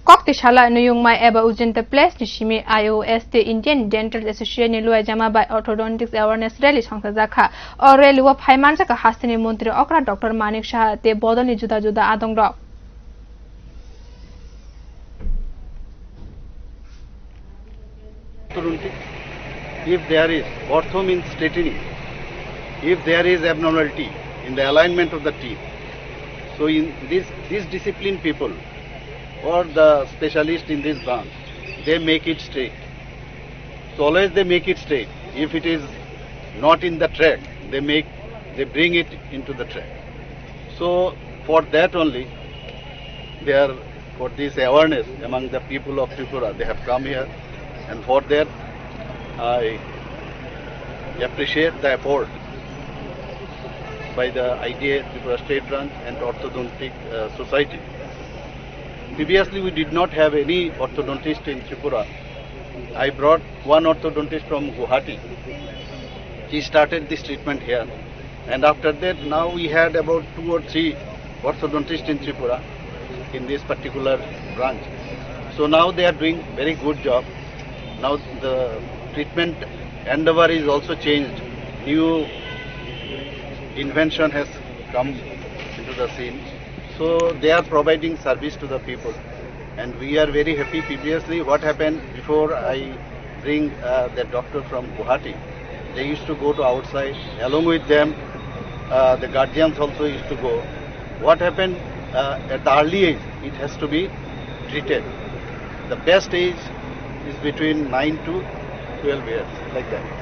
kokti shala nuyungma eba ujjayanta place ni simi haste Indian Dental Associationni luajimung by orthodontic awareness rally songsajka or rally wa phai manjak haste ni montri okra Dr. Manik saha te bodol ni juda adong rok. Orthodontic, if there is ortho means straightening, if there is abnormality in the alignment of the teeth, so in this discipline people or the specialist in this branch, they make it straight. So always they make it straight. If it is not in the track, they bring it into the track. So for that only, for this awareness among the people of Tripura, they have come here, and for that I appreciate the effort by the IDA Tripura State Branch and Orthodontic Society. Previously we did not have any orthodontist in Tripura. I brought one orthodontist from Guwahati. He started this treatment here, and after that now we had about 2 or 3 orthodontists in Tripura in this particular branch. So now they are doing very good job. Now the treatment endeavor is also changed. New invention has come into the scene. So they are providing service to the people, and we are very happy. Previously what happened, before I bring the doctor from Guwahati, they used to go to outside. Along with them the guardians also used to go. What happened, at the early age it has to be treated. The best age is between 9 to 12 years, like that.